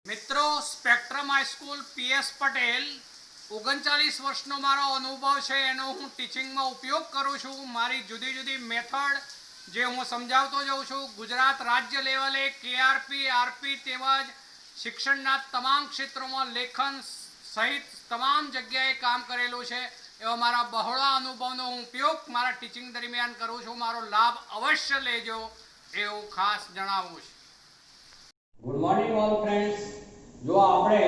मित्रों spectrum high school PS Patel 39 वर्षનો મારો અનુભવ છે એનો હું ટીચિંગમાં ઉપયોગ કરું છું। મારી જુદી જુદી મેથડ જે હું સમજાવતો જાઉં છું। ગુજરાત રાજ્ય લેવલે કેઆરપી આરપી તેમજ શિક્ષણના તમામ ક્ષેત્રોમાં લેખન સહિત તમામ જગ્યાએ કામ કરેલું છે। એવા મારા બહોળા અનુભવનો હું ઉપયોગ મારા ટીચિંગ દરમિયાન કરું છું। મારો લાભ અવશ્ય લેજો એવું ખાસ જણાવું છું। Good morning all friends. जो આપણે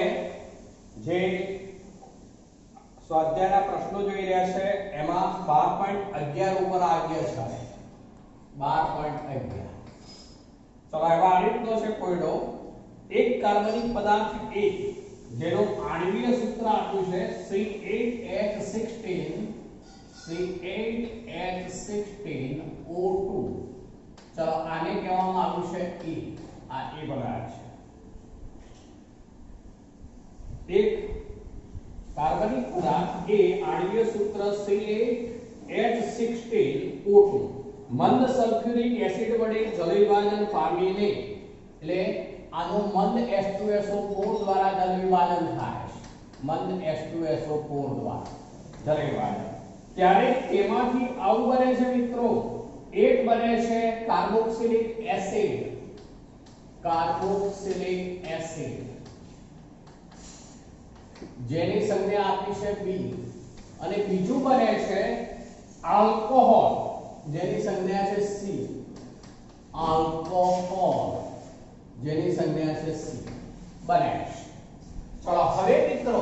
જે સ્વાધ્યાયના પ્રશ્નો જોઈ રહ્યા છે એમાં 12.11 ઉપર આવ્યા છે 12.11। ચલો એમાં આ રીતનો છે કોયડો એક કાર્બનિક પદાર્થ A જેનું આણ્વિય સૂત્ર આપ્યું છે C8H16 ચલો આને કહેવામાં આવ્યું છે E। आ ए बनाया है एक कार्बनिक पदार्थ ए आणविय सूत्र C8H16O2 मंद सल्फ्यूरिक एसिड वडे जल विभाजन पामीने એટલે આનો મંદ H2SO4 દ્વારા જલ વિભાજન થાય મંદ H2SO4 દ્વારા જલ વિભાજન ત્યારે તેમાંથી આવું બને છે મિત્રો એક બને છે કાર્બોક્સિલિક એસિડ कार्बोक्सिलिक एसिड જેની સંજ્ઞા આપી છે B અને બીજું બને છે આલ્કોહોલ જેની સંજ્ઞા છે C આલ્કોહોલ જેની સંજ્ઞા છે C બને છે। ચલો હવે મિત્રો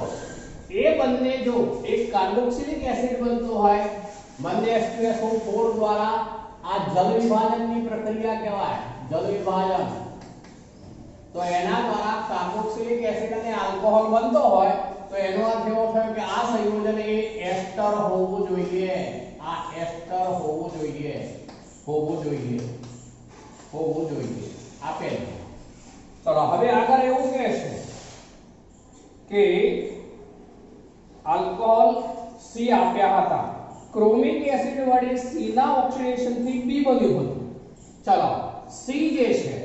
એ બંને જો એક કાર્બોક્સિલિક એસિડ બનતો હોય મંદ H2SO4 દ્વારા આ જલ વિભાજનની પ્રક્રિયા કહેવાય જલ વિભાજન। तो एना द्वारा कार्बोक्सिलिक एसिड અને આલ્કોહોલ બનતો હોય તો એનો અર્થ એવો થયો કે આ સંયોજન એ એસ્ટર હોવું જોઈએ આ એસ્ટર હોવું જોઈએ આપેલ। ચલો હવે આગળ એવું કહે છે કે આલ્કોહોલ C આપ્યા હતા ક્રોમિક એસિડ વડે C ના ઓક્સિડેશન થી B બન્યું હતું। ચલો C જે છે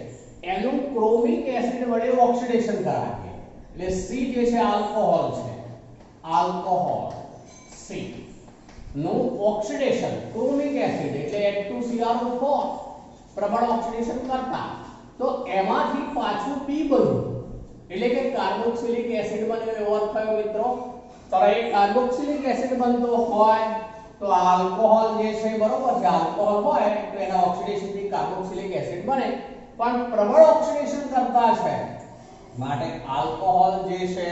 એનું ક્રોમિક એસિડ વડે ઓક્સિડેશન કરાવીએ એટલે C જે છે આલ્કોહોલ છે આલ્કોહોલ C નું ઓક્સિડેશન ક્રોમિક એસિડ એટલે H2CrO4 પ્રબળ ઓક્સિડેશન કરતા તો એમાંથી પાછું B બન્યું એટલે કે કાર્બોક્સિલિક એસિડ બન્યો એવો અર્થ થયો મિત્રો। તો એ કાર્બોક્સિલિક એસિડ બનતો હોય તો આલ્કોહોલ જે છે બરોબર છે આલ્કોહોલ હોય તો એના ઓક્સિડેશન થી કાર્બોક્સિલિક એસિડ બને પણ પ્રબળ ઓક્સિડેશન કરતા છે માટે આલ્કોહોલ જે છે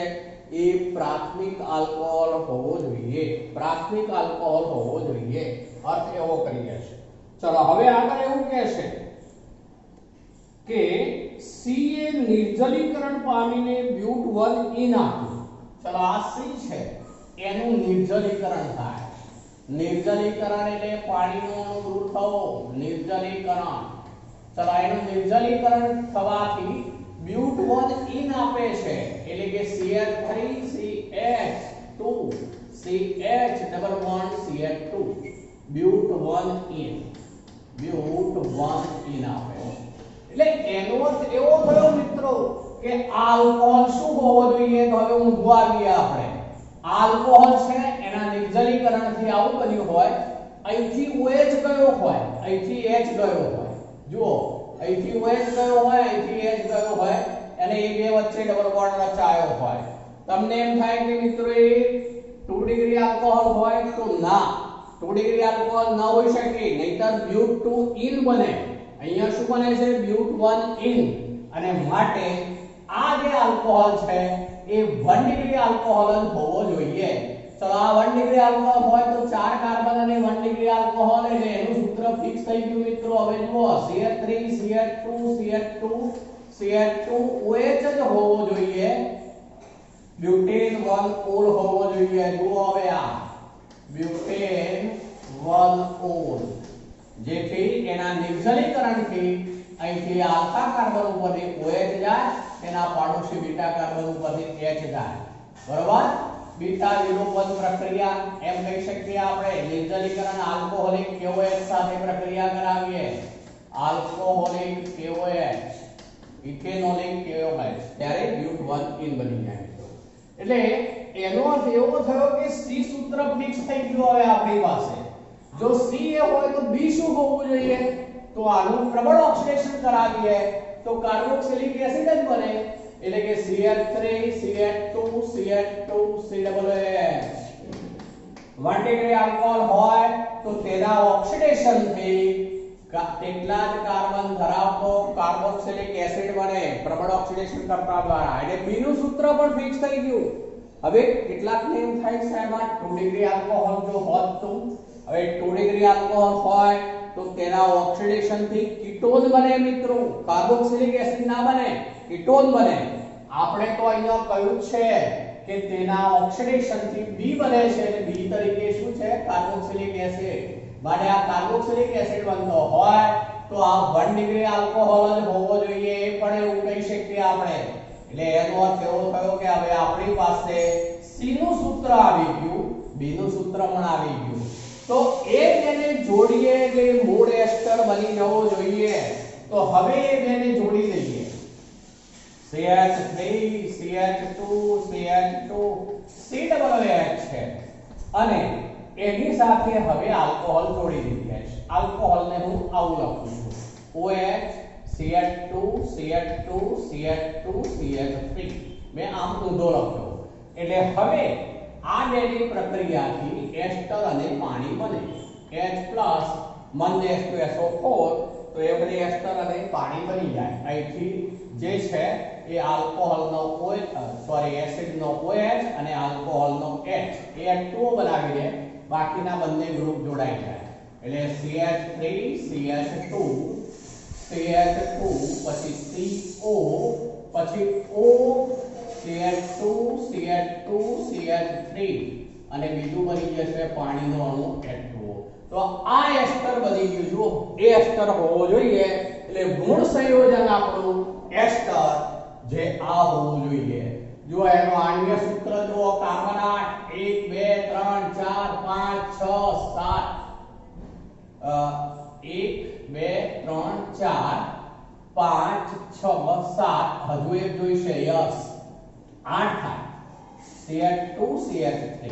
એ પ્રાથમિક આલ્કોહોલ હોવો જોઈએ પ્રાથમિક આલ્કોહોલ હોવો જોઈએ અર્થ એવો કરીએ છે। ચલો હવે આગળ એવું કહે છે કે C એ નિર્જલીકરણ પામીને બ્યુટ 1 ઇન આપ્યું। ચલો આ C છે એનું નિર્જલીકરણ થાય નિર્જલીકરણ એટલે પાણીનો અણુ દૂર થવો નિર્જલીકરણ। चलो એનું નિર્જલીકરણ થવાથી બ્યુટ 1 ઇન આપે છે એટલે કે CH3CH2 CH double bond CH2 બ્યુટ 1 in આપે એટલે એનો અર્થ એવો થયો મિત્રો કે આલ્કોહોલ શું હોવો જોઈએ તો હવે ઊંધું આવીએ આપણે આલ્કોહોલ છે એના નિર્જલીકરણથી આવું બન્યું હોય અહીંથી OH ગયો હોય અહીંથી H ગયો હોય જો અહીંથી OH ગયો હોય અહીંથી H ગયો હોય અને એ બે વચ્ચે ડબલ બોન્ડ રચાયો હોય તમને એમ થાય કે મિત્રો એ 2 ડિગ્રી આલ્કોહોલ હોય તો ના 2 ડિગ્રી આલ્કોહોલ ન હોઈ શકે નહીતર બ્યુટ 2 ઇન બને અહીંયા શું બને છે બ્યુટ 1 ઇન અને માટે આ જે આલ્કોહોલ છે એ 1 ડિગ્રી આલ્કોહોલ જ હોવો જોઈએ। चलो आ 1 डिग्री अल्कोहल હોય તો 4 કાર્બન અને 1 डिग्री अल्कोहल એટલે એનું સૂત્ર ફિક્સ થઈ ગયું મિત્રો। હવે જુઓ CH3 CH2 CH2 CH2 OH જ હોવો જોઈએ બ્યુટેન 1 ઓલ હોવો જોઈએ। જુઓ હવે આ બ્યુટેન 1 ઓલ જેથી એના નિર્જલીકરણથી અહીંથી આલ્ફા કાર્બન ઉપરથી OH જાય એના પાડોશી બીટા કાર્બન ઉપરથી H જાય બરાબર। बीटा विलोपन प्रक्रिया एम कही શકીએ આપણે નિર્જલીકરણ આલ્કોહોલિક KOH સાથે પ્રક્રિયા કરાવીએ આલ્કોહોલિક KOH ઇથેનોલિક KOH ત્યારે બ્યુટ 1 ઇન બની જાય મિત્રો. એટલે એનો અર્થ એવો થયો કે C સૂત્ર ફિક્સ થઈ ગયું હવે આપણી પાસે. જો C એ હોય તો B શું હોવું જોઈએ? તો આનું પ્રબળ ઓક્સિડેશન કરાવીએ તો કાર્બોક્સિલિક એસિડ જ બને, એટલે કે CH3 CH2 CH2 COOH. 1 degree alcohol હોય તો તેના ઓક્સિડેશન થી તેટલા જ કાર્બન ધરાવતો કાર્બોક્સિલિક એસિડ બને પ્રબળ ઓક્સિડેશન કરતા દ્વારા. એટલે B નું સૂત્ર પણ ફિક્સ થઈ ગયું. હવે કેટલાક ને એમ થાય સાહેબ આ 2 ડિગ્રી આલ્કોહોલ જો હોત તો, હવે 2 ડિગ્રી આલ્કોહોલ હોય તો તેના ઓક્સિડેશન થી કીટોન બને મિત્રો, કાર્બોક્સિલિક એસિડ ના બને, કીટોન બને. આપણે તો અહીંયા કહ્યું છે કે તેના ઓક્સિડેશન થી B બને છે, એટલે B તરીકે શું છે? Carboxylic acid. માટે આ કાર્બોક્સિલિક એસિડ બનતો હોય તો આ 1 ડિગ્રી આલ્કોહોલ જ હોવો જોઈએ, એ પણ એવું કહી શકીએ આપણે. એટલે એનો અર્થ એવો થયો કે હવે આપણી પાસે C નું સૂત્ર આવી ગયું, B નું સૂત્ર પણ આવી ગયું. તો એ બેને જોડીએ એટલે મૂળ એસ્ટર બની જવો જોઈએ. તો હવે એ બેને જોડી દઈએ. CH3 CH2 CH2 COOH છે અને એની સાથે હવે આલ્કોહોલ જોડી દીધી છે. આલ્કોહોલને હું આવું લખું છું, OH CH2 CH2 CH2 CH3. મેં આમ ઊંધો લખ્યો. એટલે હવે આ બેની પ્રક્રિયાથી એસ્ટર અને પાણી બને. H+ -SO4 તો એ બધી એસ્ટર અને પાણી બની જાય. અહીંથી જે છે એ આલ્કોહોલનો એસિડનો OH અને આલ્કોહોલનો H એ H2O બનાવી દે, બાકીના બંને ગ્રુપ જોડાઈ જાય. એટલે CH3 CH2 CH2 પછી CO પછી O CH2 CH2 CH3 અને બીજું બની જશે પાણીનો અણુ H2O. તો આ એસ્ટર બની ગયું. જો એ એસ્ટર હોવો જોઈએ એટલે મૂળ સંયોજન આપણું એસ્ટર જે આ હોવું જોઈએ. જો એનો આણ્વીય સૂત્ર જો કાર્બન 8 1 2 3 4 5 6 7 હજુ એક જોઈશે. યસ 8 થાય. CH2 CH3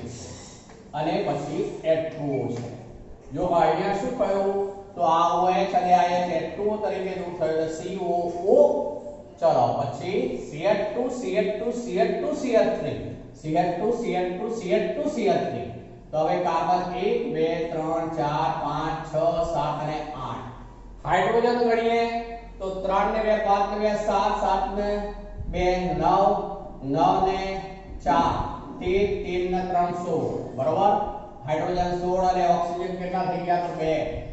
અને પછી H2O છે. જો અહીંયા શું કહ્યું તો આ OH અને આ H2O તરીકે દૂર થયો છે COO. ચલો પછી CH2 CH2 CH2 CH3 CH2 CH2 CH2 CH3. તો હવે કાર્બન 1 2 3 4 5 6 7 અને 8. હાઇડ્રોજન ગણીએ તો 3 ને 2 5 ને 2 7 7 ને 2 9 9 ને 4 13 ને 3 16 બરોબર. હાઇડ્રોજન 16 અને ઓક્સિજન કેટલા થઈ ગયા? તો 2.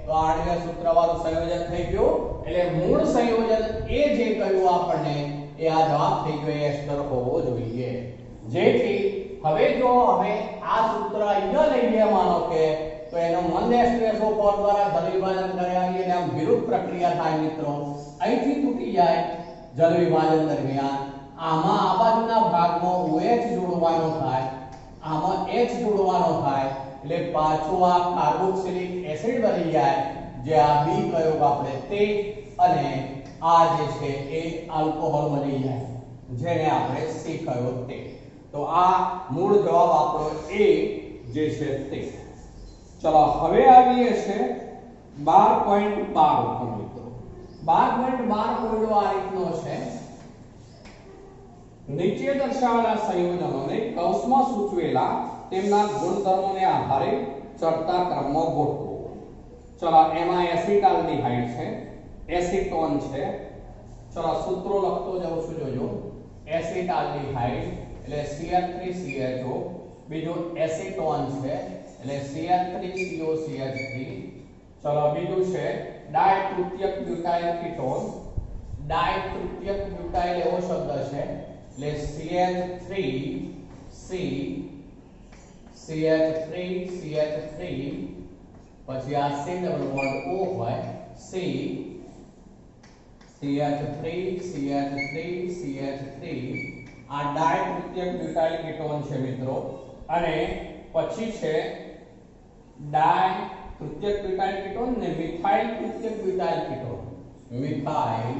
તો આણ્વીય સૂત્ર વાળું સંયોજન થઈ ગયું. એટલે મૂળ સંયોજન એ જે કહ્યું આપણને એ આ જવાબ થઈ ગયો, એસ્ટર હોવો જોઈએ. જેથી હવે જો હવે આ સૂત્ર અહીંયા લઈએ માનો કે તો એનો -SO4 દ્વારા જલ વિભાજન કર્યા અને આમ વિરુદ્ધ પ્રક્રિયા થાય મિત્રો. અહીંથી તૂટી જાય જલ વિભાજન દરમિયાન. આમાં આ બાજુના ભાગમાં OH જોડવાનો થાય, આમાં H જોડવાનો થાય, એટલે પાછું આ કાર્બોક્સિલિક એસિડ બની જાય, જે આ B કયો આપણે તે, અને આ જે છે એ આલ્કોહોલ બની જાય, જેને આપણે C કયો તે. તો આ મૂળ જવાબ આપણો A જે છે તે. ચલો હવે આવીએ છે 12.12 ઉપર મિત્રો. 12.12 કોડો આ રીતનો છે. નીચે દર્શાવેલા સંયોજનોને કૌંસમાં સૂચવેલા તેમના ગુણધર્મોને આધારે ચડતા ક્રમમાં ગોઠવો. ચલો એમાં એસિટાલ્ડિહાઇડ છે, એસિટોન છે. ચલો સૂત્રો લખતો જાઉં છું, જોજો. એસિટાલ્ડિહાઇડ એટલે CH3CHO, બીજું એસિટોન છે એટલે CH3COCH3. ચલો બીજું છે ડાયતૃતીયક બ્યુટાઇલ કીટોન. ડાયતૃતીયક બ્યુટાઇલ એવો શબ્દ છે એટલે CH3C CH3CH3 પછી આ C ડબલ બોન્ડ O હોય C CH3CH3CH3 આ ડાયતૃતીયક બ્યુટાઇલ કીટોન છે મિત્રો. અને પછી છે ડાય તૃતીયક બ્યુટાઇલ કીટોન ને મિથાઇલ તૃતીયક બ્યુટાઇલ કીટોન. મિથાઇલ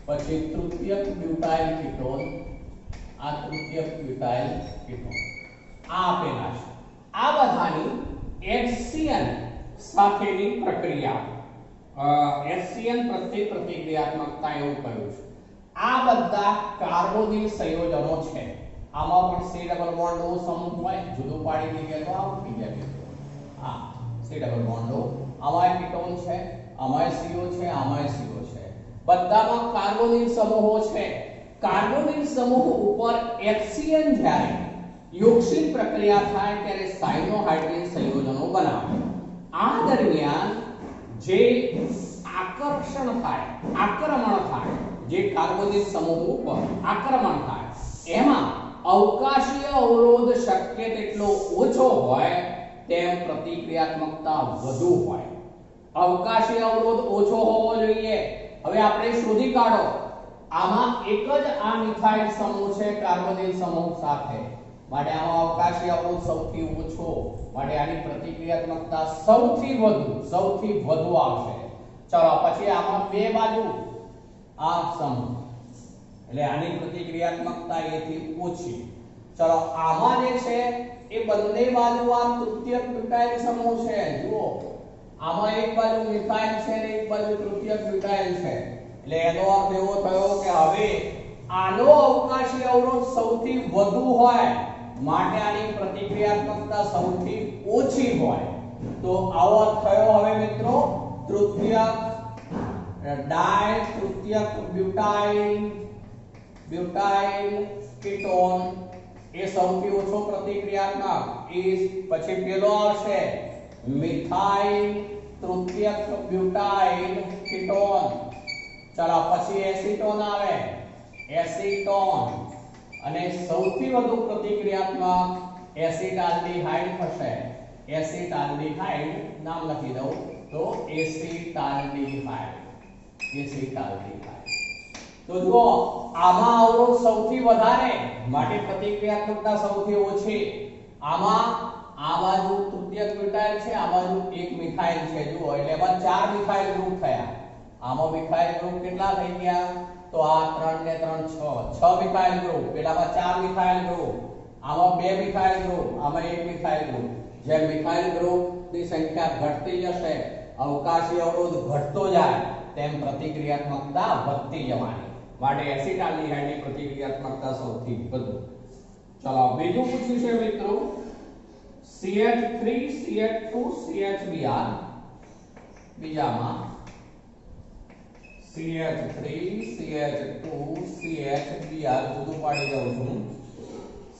પછી તૃતીયક બ્યુટાઇલ કીટોન, આ તૃતીયક બ્યુટાઇલ કીટોન આ આપેલા છે. આ બધાની HCN સાથેની પ્રક્રિયા HCN પ્રત્યે પ્રતિક્રિયાત્મકતા એવું કહ્યું છે. આ બધા કાર્બોનિલ સંયોજનો છે. આમાં પણ C ડબલ બોન્ડ O સમૂહ હોય, જુદું પાડી દઈએ તો આવું થઈ જાય. હા, C ડબલ બોન્ડ O, આમાં કીટોન છે, આમાં CO છે, આમાં CO છે. બધામાં કાર્બોનિલ સમૂહો છે. કાર્બોનિલ સમૂહ ઉપર HCN જ્યારે યોગશીલ પ્રક્રિયા થાય ત્યારે સાયનોહાઇડ્રિન સંયોજનો બનાવે. આ દરમિયાન જે આકર્ષણ થાય, આક્રમણ થાય, જે કાર્બોનિલ સમૂહ ઉપર આક્રમણ થાય એમાં અવકાશીય અવરોધ શક્ય તેટલો ઓછો હોય તેમ પ્રતિક્રિયાત્મકતા વધુ હોય. અવકાશીય અવરોધ ઓછો હોવો જોઈએ. હવે આપણે શોધી કાઢો, આમાં એક જ આ મિથાઇલ સમૂહ છે કાર્બોનિલ સમૂહ સાથે, માટે આમાં અવકાશીય અવરોધ સૌથી ઓછો, માટે આની પ્રતિક્રિયાત્મકતા સૌથી વધુ આવશે. ચલો પછી આમાં બે બાજુ આ સમૂહ, એટલે આની પ્રતિક્રિયાત્મકતા એથી ઓછી. ચલો આમાં જે છે એ બંને બાજુ આ તૃતીયક બ્યુટાઇલ સમૂહ છે. જુઓ, આમાં એક બાજુ મિથાઇલ છે ને એક બાજુ તૃતીયક બ્યુટાઇલ છે, એટલે એનો અર્થ એવો થયો કે હવે આનો અવકાશી અવરોધ સૌથી વધુ હોય માટે આની પ્રતિક્રિયાત્મકતા સૌથી ઓછી હોય. તો આવો અર્થ થયો. હવે મિત્રો તૃતીયક ડાય તૃતીયક બ્યુટાઇલ કીટોન એ સૌથી ઓછો પ્રતિક્રિયાત્મક. એ પછી પેલો આવશે મિથાઇલ તૃતીયક બ્યુટાઇલ કીટોન. ચલો પછી એસીટોન આવે, એસીટોન, અને સૌથી વધુ પ્રતિક્રિયાત્મક એસિટાલ્ડીહાઇડ થશે. એસિટાલ્ડીહાઇડ નામ લખી દઉં તો એસિટાલ્ડીહાઇડ. તો જુઓ, આમાં અવરોધ સૌથી વધારે માટે પ્રતિક્રિયાત્મકતા સૌથી ઓછી. આમાં આ બાજુ તૃતીયક બ્યુટાઇલ છે, આ બાજુ એક મિથાઇલ છે. જુઓ, એટલે એમાં 4 મિથાઇલ ગ્રુપ થયા. આમાં મિથાઇલ ગ્રુપ કેટલા થઈ ગયા? તો આ 3 ને 3 6 મિથાઇલ ગ્રુપ. પેલામાં 4 મિથાઇલ ગ્રુપ, આમાં 2 મિથાઇલ ગ્રુપ, આમાં 1 મિથાઇલ ગ્રુપ. જેમ મિથાઇલ ગ્રુપની સંખ્યા ઘટતી જશે, અવકાશી અવરોધ ઘટતો જાય, તેમ પ્રતિક્રિયાત્મકતા વધતી જવાની. માટે એસિટાલ્ડીહાઇડની પ્રતિક્રિયાત્મકતા સૌથી વધુ. ચલો બીજું પૂછ્યું છે મિત્રો, CH3 CH2 CHBr. બીજામાં CH3 CH2 CHBr જુદું પાડી દઉં છું,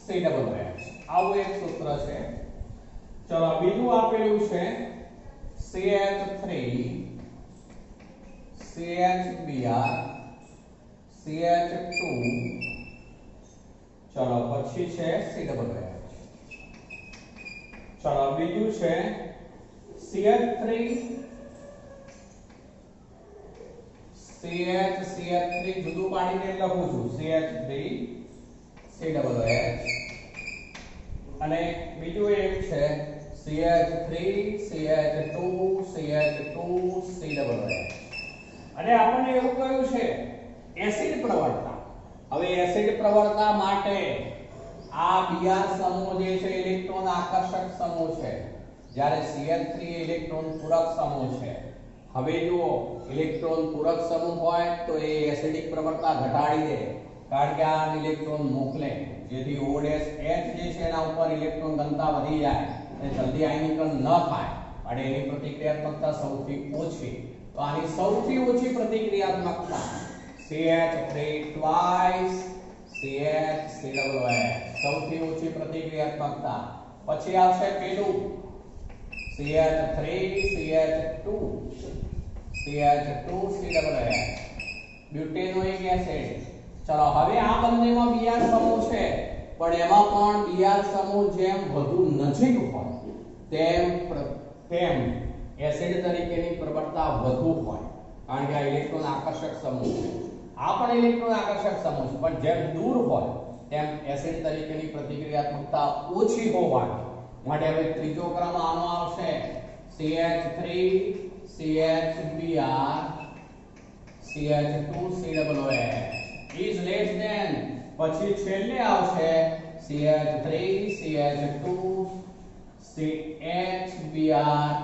COOH. આવું એક સૂત્ર છે. ચલો બીજું આપેલું છે CH3 CHBr CH2. ચલો પછી છે COOH. ચલો બીજું છે CH3 CH3 જુદું પાડીને લખું છું, CH3 COOH. અને બીજું એક છે CH3 CH2 CH2 COOH. અને આપણને એવું કહ્યું છે એસિડ પ્રવણતા. હવે એસિડ પ્રવણતા માટે આ Br સમૂહ જે છે ઇલેક્ટ્રોન આકર્ષક સમૂહ છે, જ્યારે CH3 ઇલેક્ટ્રોન પૂરક સમૂહ છે. હવે જુઓ, ઇલેક્ટ્રોન પૂરક સમૂહ હોય તો એ એસિડિક પ્રવણતા ઘટાડી દે, કારણ કે આ ઇલેક્ટ્રોન મોકલે, જેથી OH જે છે એના ઉપર ઇલેક્ટ્રોન ઘનતા વધી જાય અને જલ્દી આયનીકરણ ન થાય, અને એની પ્રતિક્રિયાત્મકતા સૌથી ઓછી. તો આની સૌથી ઓછી પ્રતિક્રિયાત્મકતા CH3 twice CH3 સૌથી ઓછી પ્રતિક્રિયાત્મકતા. પછી આવશે પેલું CH3 CH2 COOH, બ્યુટેનોઇક એસિડ. ચલો હવે આ બંનેમાં Br સમૂહ છે, પણ એમાં પણ Br સમૂહ જેમ વધુ નજીક હોય તેમ એસિડ તરીકેની પ્રવણતા વધુ હોય, કારણ કે આ ઇલેક્ટ્રોન આકર્ષક સમૂહ છે. આ પણ ઇલેક્ટ્રોન આકર્ષક સમૂહ છે, પણ જેમ દૂર હોય તેમ એસિડ તરીકેની પ્રતિક્રિયાત્મકતા ઓછી હોવાની. માટે હવે ત્રીજો ક્રમ આનો આવશે CH3 CHBr CH2COOH is less than પછી છેલ્લે આવશે CH3CH2 CHBr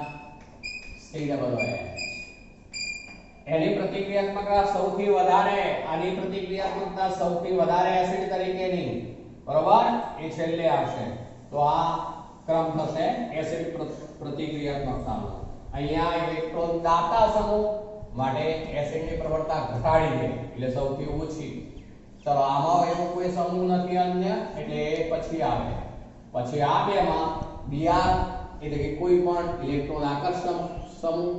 એની પ્રતિક્રિયાત્મકતા સૌથી વધારે આની પ્રતિક્રિયાત્મકતા સૌથી વધારે એસિડ તરીકેની બરોબર એ છેલ્લે આવશે તો આ ક્રમ થશે એસિડ પ્રતિક્રિયાત્મકતાનો અહીંયા ઇલેક્ટ્રોન દાતા સમૂહ માટે એસિડની પ્રવણતા ઘટાડી દે એટલે સૌથી ઓછી ચલો આમાં એવો કોઈ સમૂહ નથી અન્ય એટલે એ પછી આવે પછી આ બેમાં Br એટલે કે કોઈ પણ ઇલેક્ટ્રોન આકર્ષણ સમૂહ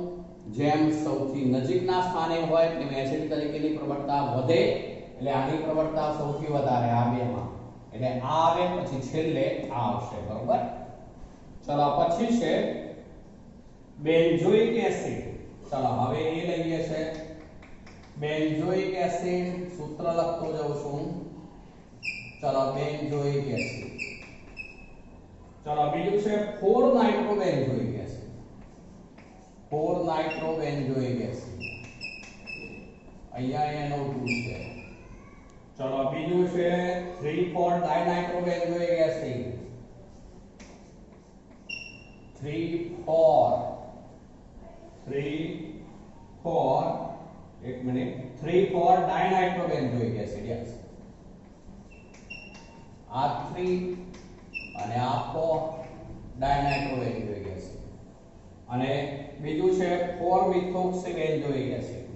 જેમ સૌથી નજીકના સ્થાને હોય તેમ એસિડ તરીકેની પ્રવણતા વધે એટલે આની પ્રવણતા સૌથી વધારે આ બેમાં એટલે આ આવે પછી છેલ્લે આ આવશે બરોબર ચલો પછી છે બેન્ઝોઇક એસિડ ચલો હવે એ લઈએ છે બેન્ઝોઇક એસિડ સૂત્ર લખતો જાઉં છું ચલો બેન્ઝોઇક એસિડ ચલો બીજું છે 4 નાઇટ્રોબેન્ઝોઇક એસિડ 4 નાઇટ્રોબેન્ઝોઇક એસિડ અહીંયા NO2 છે ચલો બીજું છે 3,4 ડાયનાઇટ્રોબેન્ઝોઇક એસિડ 3,4 એક મિનિટ 3,4 ડાયનાઇટ્રોબેન્ઝોઇક એસિડ યસ આ 3 અને આ 4 ડાયનાઇટ્રોબેન્ઝોઇક એસિડ અને બીજું છે 4 મિથોક્સીબેન્ઝોઇક એસિડ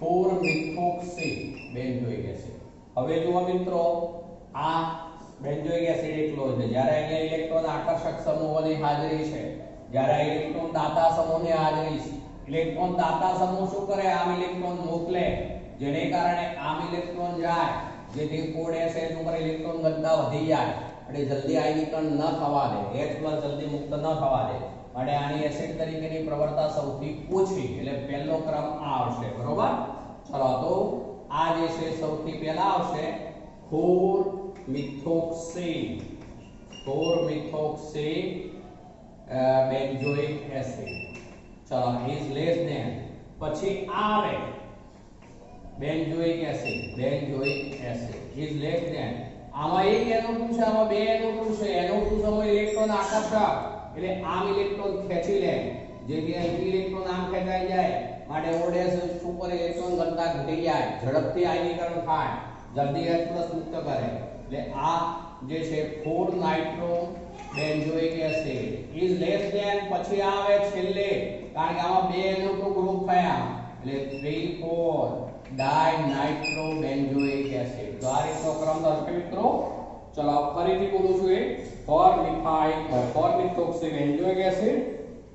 4 મિથોક્સીબેન્ઝોઇક એસિડ હવે જુઓ મિત્રો આ બેન્ઝોઇક એસિડ એકલો છે જ્યારે અહીંયા ઇલેક્ટ્રોન આકર્ષક સમૂહોની હાજરી છે જ્યારે ઇલેક્ટ્રોન દાતા સમૂહની હાજરી છે ઇલેક્ટ્રોન દાતા સમૂહ શું કરે આમ ઇલેક્ટ્રોન મોકલે જેને કારણે આમ ઇલેક્ટ્રોન જાય જેથી કોડ એસિડ ઉપર ઇલેક્ટ્રોન ઘનતા વધી જાય એટલે જલ્દી આયનીકરણ ન થવા દે H+ જલ્દી મુક્ત ન થવા દે માટે આની એસિડ તરીકેની પ્રવણતા સૌથી ઓછી એટલે પહેલો ક્રમ આ આવશે બરોબર ચલો તો આ જે છે સૌથી પહેલા આવશે 4 મિથોક્સી બેન્ઝોઇક એસિડ ચલો ઇઝ લેસ ધેન પછી આવે benzoic acid is less than આમાં એક NO2 છે આમાં બે NO2 છે NO2 સમૂહ ઇલેક્ટ્રોન આકર્ષક એટલે આમ ઇલેક્ટ્રોન ખેંચી લે જેથી અહીંથી ઇલેક્ટ્રોન આમ ખેંચાઈ જાય માટે ઓડેસ સુપર ઇલેક્ટ્રોન ઘનતા ઘટી જાય ઝડપથી આયનીકરણ થાય જલ્દી H+ મુક્ત કરે એટલે આ જે છે 4 nitro benzoic acid is less than પછી આવે છેલ્લે કારણ કે આમાં બે NO2 ગ્રુપ થયા એટલે 3,4 ડાયનાઇટ્રો બેન્ઝોઇક એસિડ તો આ રીતનો ક્રમ થશે મિત્રો ચલો ફરીથી બોલું છું એ 4 મિથોક્સી બેન્ઝોઇક એસિડ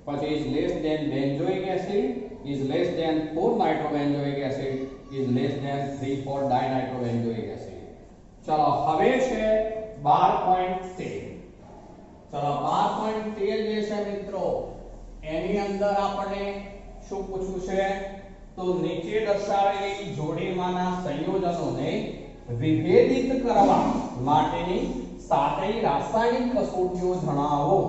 પછી is less than benzoic acid is less than 4 nitrobenzoic acid is less than 3,4 dinitrobenzoic acid ચલો હવે છે 12.13 ચલો 12.13 જે છે મિત્રો એની અંદર આપણે શું પૂછ્યું છે તો નીચે દર્શાવેલી જોડીમાંના સંયોજનોને વિભેદિત કરવા માટેની સાતેય રાસાયણિક કસોટીઓ જણાવો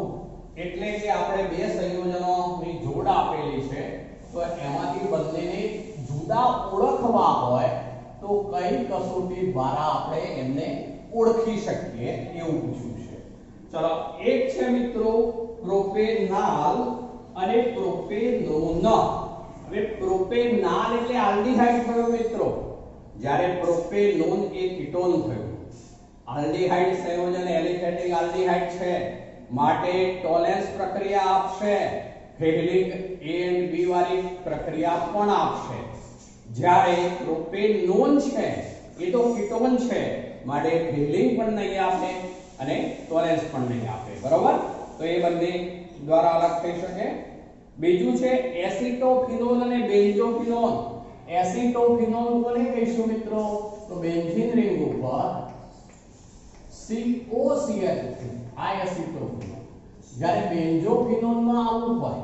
એટલે કે આપણે બે સંયોજનોની જોડ આપેલી છે તો એમાંથી બંનેને જુદા ઓળખવા હોય તો કઈ કસોટી દ્વારા આપણે એમને ઓળખી શકીએ એવું પૂછ્યું છે ચલો એક છે મિત્રો પ્રોપેનાલ અને પ્રોપેનોન હવે પ્રોપેનાલ એટલે આલ્ડીહાઇડ થયો મિત્રો જ્યારે પ્રોપેનોન એ કીટોન થયું આલ્ડીહાઇડ સંયોજન એલિફેટિક આલ્ડીહાઇડ છે માટે ટોલેન્સ પ્રક્રિયા આપશે ફેહલિંગ A and B વાળી પ્રક્રિયા પણ આપશે જ્યારે પ્રોપેનોન છે એ તો કીટોન છે માટે ફેહલિંગ પણ નહીં આપે અને ટોલેન્સ પણ નહીં આપે બરોબર તો એ બંને દ્વારા અલગ થઈ શકે બીજું છે એસિટોફિનોન અને બેન્ઝોફિનોન એસિટોફિનોન કોને કહીશું મિત્રો તો બેન્ઝીન રિંગ ઉપર COCH3 આ એસિટોફિનોન જ્યારે બેન્ઝોફિનોન માં આવું હોય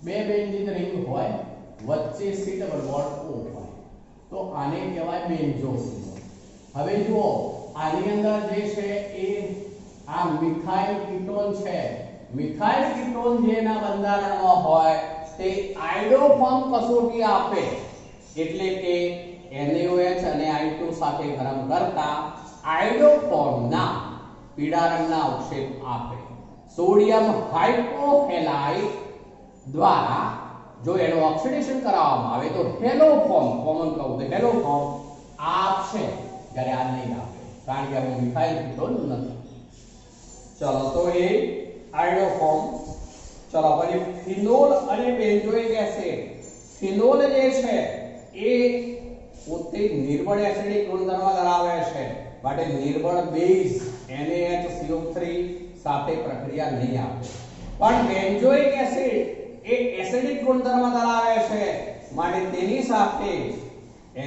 બે બેન્ઝીન રિંગ હોય વચ્ચે C ડબલ બોન્ડ O હોય તો આને કહેવાય બેન્ઝોફિનોન હવે જુઓ આની અંદર જે છે એ આ મિથાઇલ કીટોન છે મિથાઇલ કીટોન જેના બંધારણમાં હોય તે આયોડોફોર્મ કસોટી આપે એટલે કે NaOH અને I2 સાથે ગરમ કરતા આયોડોફોર્મના પીળા રંગના અવક્ષેપ આપે. સોડિયમ હાઇપોહેલાઇડ દ્વારા જો એનું ઓક્સિડેશન કરાવવામાં આવે તો હેલોફોર્મ, કોમન કહું તો હેલોફોર્મ આપશે, જ્યારે આ નહીં આપે કારણ કે હવે મિથાઇલ કીટોન નથી. ચલો તો એ આયોડોફોર્મ. ચલો પછી ફિનોલ અને બેન્ઝોઇક એસિડ. ફિનોલ જે છે એ પોતે નિર્બળ એસિડિક ગુણધર્મ ધરાવે છે, માટે નિર્બળ બેઝ NaHCO3 સાથે પ્રક્રિયા નહીં આપે. પણ બેન્ઝોઇક એસિડ એ એસિડિક ગુણધર્મ ધરાવે છે, માટે તેની સાથે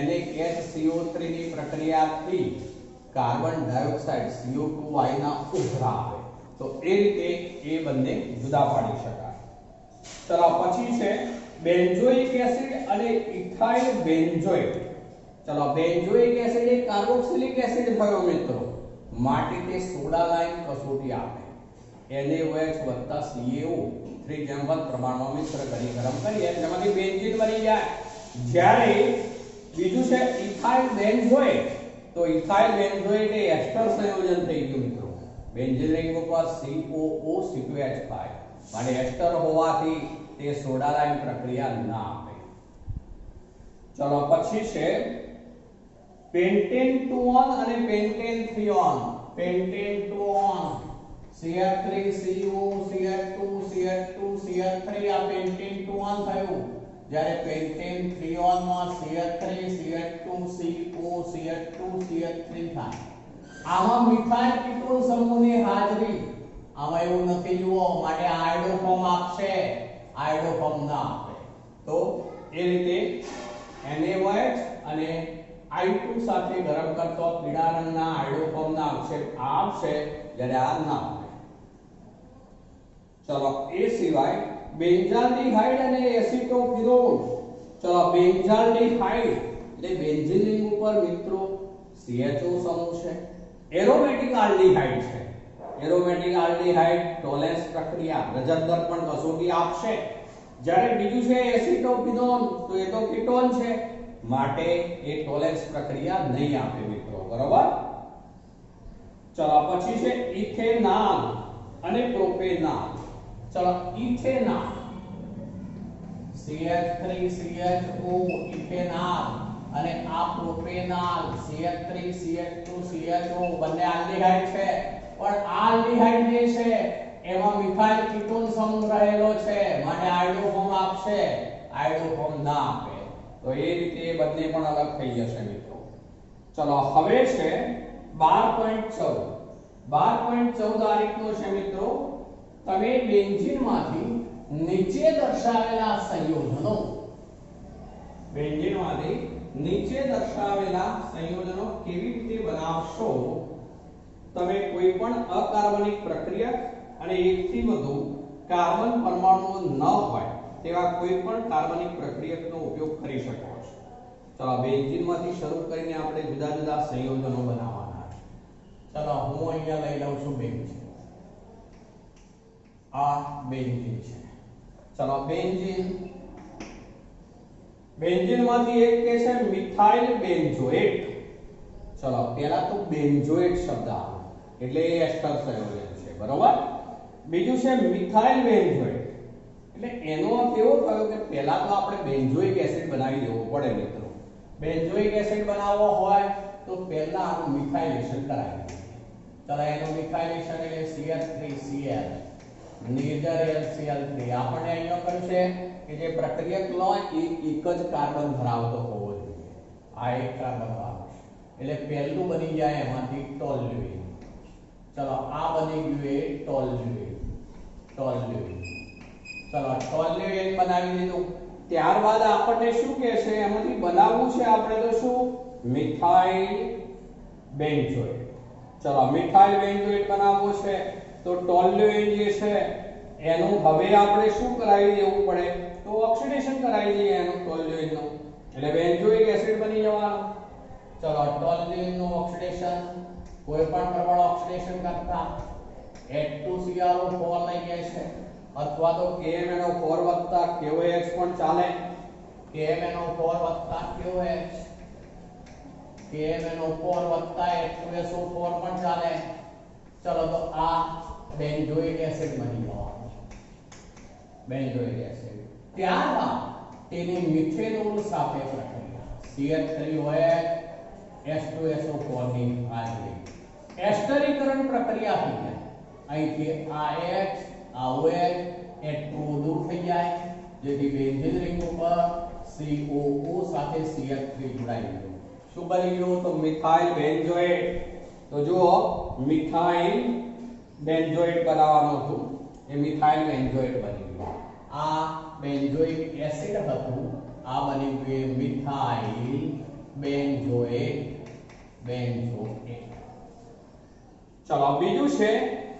NaHCO3 ની પ્રક્રિયાથી કાર્બન ડાયોક્સાઇડ CO2 ના ઉભરા આવે. તો એ રીતે એ બંને જુદા પાડી શકાય. ચલો પછી છે બેન્ઝોઇક એસિડ અને ઇથાઇલ બેન્ઝોઇટ. ચલો બેન્ઝોઇક એસિડ એ કાર્બોક્સિલિક એસિડ થયો મિત્રો, માટે તે સોડા લાઇન કસોટી આપે. NaOH વત્તા CaO3 જેમ પ્રમાણમાં મિશ્ર કરી ગરમ કરીએ તેમાંથી બેન્ઝીન બની જાય. જ્યારે બીજું છે ઇથાઇલ બેન્ઝોઇટ. તો ઇથાઇલ બેન્ઝોઇટ એ એસ્ટર સંયોજન થઈ ગયું મિત્રો. બેન્ઝીન રિંગ ઉપર COO C2H5, માટે એસ્ટર હોવાથી તે સોડા લાઇન પ્રક્રિયા ના આપે. ચલો પછી છે પેન્ટેન 2 અને pentane 3 pentane 2 CH3CO CH2 CH2 CH3 આ પેન્ટેન 2 થયું, જ્યારે પેન્ટેન 3 માં CH3 CH2 CO CH2 CH3 થાય. આમાં મિથાઇલ કીટોન સમૂહની હાજરી, આમાં એવું નથી જુઓ, માટે આયોડોફોર્મ આપશે, આયોડોફોર્મ ના આપે. તો એ રીતે NaOH અને I2 સાથે ગરમ કરતો પીળા રંગના આયોડોફોર્મના અવક્ષેપ આપશે, જ્યારે આ ના આપે. ચલો એ સિવાય બેન્ઝાલ્ડિહાઇડ અને એસિટોફિનોલ. ચલો બેન્ઝાલ્ડિહાઇડ એટલે બેન્ઝીન રિંગ ઉપર મિત્રો CHO સમૂહ છે. એરોમેટિક આલ્ડિહાઇડ છે. એરોમેટિક આલ્ડિહાઇડ ટોલેન્સ પ્રક્રિયા રજત દર્પણ કસોટી આપશે. જ્યારે બીજું છે એસિટોફિનોલ, તો એ તો કીટોન છે, માટે એ ટોલેન્સ પ્રક્રિયા નહીં આપે મિત્રો, બરોબર. ચલો પછી છે ઇથેનાલ અને પ્રોપેનાલ. ચલો ઇથેનાલ CH3CHO ઇથેનાલ અને આ પ્રોપેનાલ CH3CH2CHO બંને આલ્ડિહાઇડ છે, પણ આ આલ્ડિહાઇડ જે છે એમાં મિથાઇલ કીટોન સમૂહ રહેલો છે, માટે આયોડોફોર્મ આપશે, આયોડોફોર્મ ના આપે. તો એ રીતે બંને પણ અલગ થઈ જશે મિત્રો. ચલો હવે છે 12.14. 12.14 આ રીતનો છે મિત્રો. તમે બેન્ઝીનમાંથી નીચે દર્શાવેલા સંયોજનો, બેન્ઝીનમાંથી નીચે દર્શાવેલા સંયોજનો કેવી રીતે બનાવશો? તમે કોઈ પણ અકાર્બનિક પ્રક્રિયા અને એકથી વધુ કાર્બન પરમાણુઓ ન હોય તેવા કોઈ પણ કાર્બનિક પ્રક્રિયકનો ઉપયોગ કરી શકો છો. ચલો બેન્ઝીનમાંથી શરૂ કરીને આપણે જુદા જુદા સંયોજનો બનાવવાના છે. ચલો હું અહીંયા લઈ લઉં છું બેન્ઝીન. આ બેન્ઝીન છે. ચલો બેન્ઝીનમાંથી એક કે છે મિથાઇલ બેન્ઝોએટ. ચલો પહેલા તો બેન્ઝોએટ શબ્દ આવે એટલે એ એસ્ટર સંયોજન છે, બરોબર. બીજું છે મિથાઇલ બેન્ઝોએટ, એટલે એનો અર્થ એવો થયો કે પહેલા તો આપણે બેન્ઝોઇક એસિડ બનાવી દેવો પડે મિત્રો. બેન્ઝોઇક એસિડ બનાવવો હોય તો પહેલા આનું મિથાઇલેશન કરાવી દઈએ. ચલો એનું મિથાઇલેશન એટલે CH3Cl નિર્જર LCl3. આપણે અહીંયા કહ્યું છે કે જે પ્રક્રિયક લો એ એક જ કાર્બન ધરાવતો હોવો જોઈએ. આ એક કાર્બન ધરાવે છે એટલે પહેલું બની જાય એમાંથી ટોલ્યુઇન. ચલો આ બની ગયું એ ટોલ્યુઇન. ચલો ટોલ્યુઇન બનાવી દીધું. ત્યારબાદ આપણને શું કહે છે, એમાંથી બનાવવું છે આપણે તો શું, મિથાઇલ બેન્ઝોઇટ. ચલો મિથાઇલ બેન્ઝોઇટ બનાવવું છે તો ટોલ્યુઇન જે છે એનું હવે આપણે શું કરાવી દેવું પડે, તો ઓક્સિડેશન કરાવી દઈએ એનું ટોલ્યુઇનનું, એટલે બેન્ઝોઇક એસિડ બની જવાનું. ચલો ટોલ્યુઇનનું ઓક્સિડેશન કોઈ પણ પ્રબળ ઓક્સિડેશન કરતા H2CrO4 લઈએ છે અથવા તો KMnO4 વત્તા KOH પણ ચાલે. KMnO4 વત્તા KOH, KMnO4 વત્તા H2SO4 પણ ચાલે. ચલો તો આ બેન્ઝોઇક એસિડ બની ગયો. Benzoic acid. ત્યારબાદ તેની મિથેનોલ સાથે પ્રક્રિયા CH3OH H2SO4 ની હાજરી. એસ્ટરીકરણ પ્રક્રિયા થઈ જાય. અહીંથી આ H આ OH H2O દૂર થઈ જાય જેથી બેન્ઝીન રિંગ ઉપર COO સાથે CH3 જોડાઈ ગયું. શું બની ગયું? તો મિથાઇલ બેન્ઝોએટ. તો જુઓ મિથાઇલ બેન્ઝોએટ બનાવવાનું હતું એ મિથાઇલ બેન્ઝોએટ બની ગયું. આ બેન્ઝોઇક એસિડ હતું આ બની ગયું મિથાઇલ બેન્ઝોએટ. ચલો બીજું છે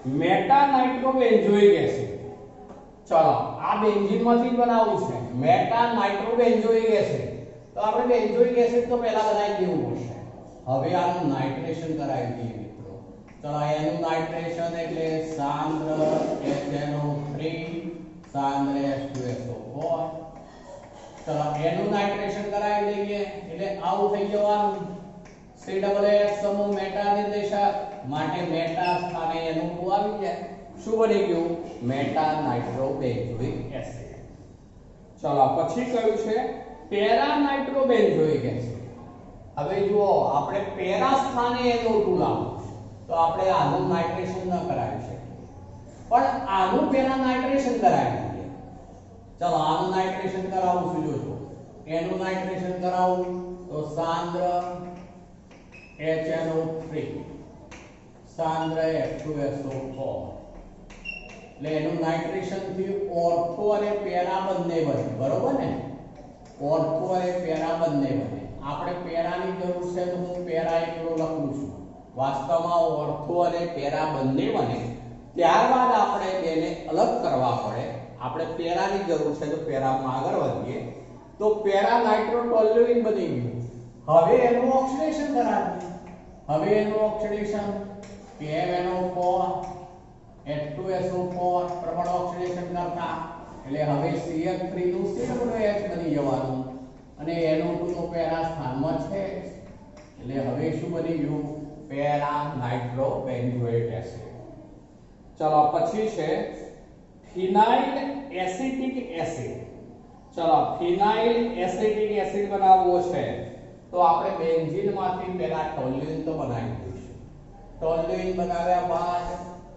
મેટા નાઇટ્રોબેન્ઝોઇક એસિડ. ચલો આ બેન્ઝીનમાંથી બનાવવું છે મેટા નાઇટ્રોબેન્ઝોઇક એસિડ. તો આપણે બેન્ઝોઇક એસિડ તો પહેલા બનાવી દેવું પડશે. હવે આનું નાઇટ્રેશન કરાવી દઈએ મિત્રો. ચલો એનું નાઇટ્રેશન એટલે સાંદ્ર HNO3 સાંદ્ર H2SO4. ચલો એનું નાઇટ્રેશન કરાવી દઈએ એટલે આવું થઈ જવાનું COOH સમૂહ મેટા નિર્દેશક માટે મેટા સ્થાને એનું આવી જાય. શું બની ગયું? Meta nitrobenzoic acid. ચલો પછી કયું છે પેરા નાઇટ્રોબેન્ઝોઇક એસિડ. હવે જુઓ આપણે પેરા સ્થાને NO2 લાવવું તો આપણે આનું નાઇટ્રેશન ન કરાવી શકીએ પણ આનું પેરા નાઇટ્રેશન કરાવી દઈએ. ચલો આનું નાઇટ્રેશન કરાવું છું જોજો. એનું નાઇટ્રેશન કરાવું તો સાંદ્ર HNO3 સાંદ્ર H2SO4 એટલે એનું નાઇટ્રેશન થી ઓર્થો અને પેરા બંને બને. બરોબર ને? ઓર્થો અને પેરા બંને બને. આપણે પેરાની જરૂર છે તો હું પેરા એકલો લખું છું. વાસ્તવમાં ઓર્થો અને પેરા બંને બને. ત્યારબાદ આપણે બેને અલગ કરવા પડે. આપણે પેરાની જરૂર છે તો પેરામાં આગળ વધીએ તો પેરા નાઇટ્રોટોલ્યુઇન બની ગયું. હવે એનું ઓક્સિડેશન કરાવીએ. હવે એનું ઓક્સિડેશન KMnO4 H2SO4 પ્રબળ ઓક્સિડેશન કરતા એટલે હવે CH3 નું COOH બની જવાનું અને NO2 તો પેરા સ્થાનમાં છે એટલે હવે શું બની ગયું? Para nitrobenzoic acid. ચલો પછી છે ફિનાઇલ એસિટિક એસિડ. ચલો ફિનાઇલ એસિટિક એસિડ બનાવવો છે તો આપણે બેન્ઝીનમાંથી પહેલા ટોલ્યુઇન તો બનાવી દઈશું. ટોલ્યુઇન બનાવ્યા બાદ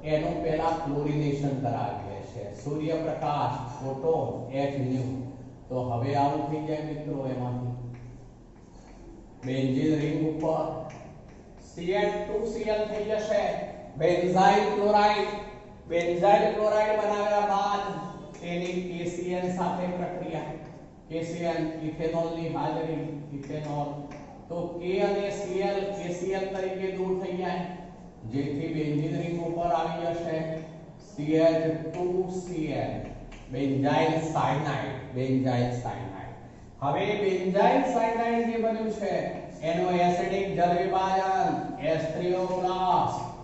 એનું પહેલા ક્લોરિનેશન કરાવીએ છીએ. સૂર્યપ્રકાશ ફોટોન Hν. તો હવે આવું થઈ જાય મિત્રો એમાંથી બેન્ઝીન રિંગ ઉપર CH2Cl થઈ જશે. Benzyl chloride. બેન્ઝાઇલ ક્લોરાઇડ બનાવ્યા બાદ તેની KCl સાથે પ્રક્રિયા. KCl ઇથેનોલની હાજરી. ઇથેનોલ તો K અને Cl KCl તરીકે દૂર થઈ જાય જેથી બેન્ઝીન રિંગ ઉપર આવી જશે CH2Cl benzyl cyanide. Benzyl cyanide. હવે બેન્ઝાઇલ સાયનાઇડ જે બન્યું છે એનો એસિડિક જલ વિભાજન H3O+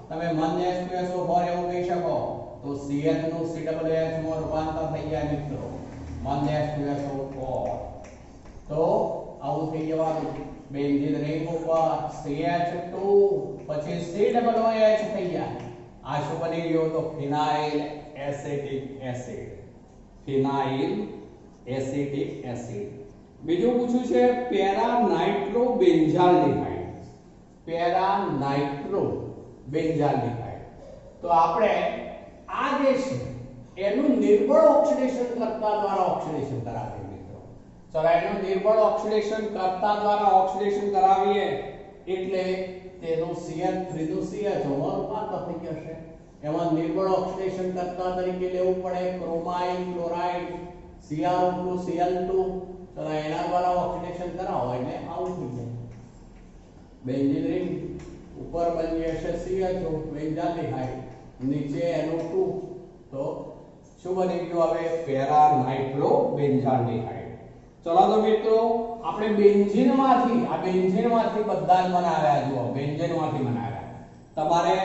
તમે મન H2SO4 એવું કહી શકો તો CH નું COOH માં રૂપાંતર થઈ જાય મિત્રો. મન H2SO4 તો આવું થઈ જવાનું બેન્ઝીન રિંગ ઉપર CH2 પછી COOH થઈ જાય. આ શું બની ગયો? તો ફિનાઇલ એસિટિક એસિડ. ફિનાઇલ એસિટિક એસિડ. બીજું પૂછ્યું છે પેરા નાઇટ્રોબેન્ઝાલ્ડિહાઇડ. પેરા નાઇટ્રોબેન્ઝાલ્ડિહાઇડ. તો આપણે આ જે છે એનું નિર્બળ ઓક્સિડેશન કરતા દ્વારા ઓક્સિડેશન કરાવીએ મિત્રો. ચલો એનું નિર્બળ ઓક્સિડેશન કરતા દ્વારા ઓક્સિડેશન કરાવીએ એટલે તેનું CH3 નું CHO માં રૂપાંતર થઈ જશે. એમાં નિર્બળ ઓક્સિડેશન કરતા તરીકે લેવું પડે ક્રોમાઇલ ક્લોરાઇડ Cr2Cl2. ચલો એના દ્વારા ઓક્સિડેશન કરાવો એટલે આવું થઈ જાય. બેન્ઝીન રિંગ ઉપર બની જશે CHO બેન્ઝાલ્ડિહાઇડ નીચે NO2 તો શું બની ગયું? હવે પેરા નાઇટ્રોબેન્ઝાલ્ડિહાઇડ. ચલો તો મિત્રો આપણે બેન્ઝીનમાંથી બધા જ બનાવ્યા. જુઓ બેન્ઝીનમાંથી બનાવ્યા. તમારે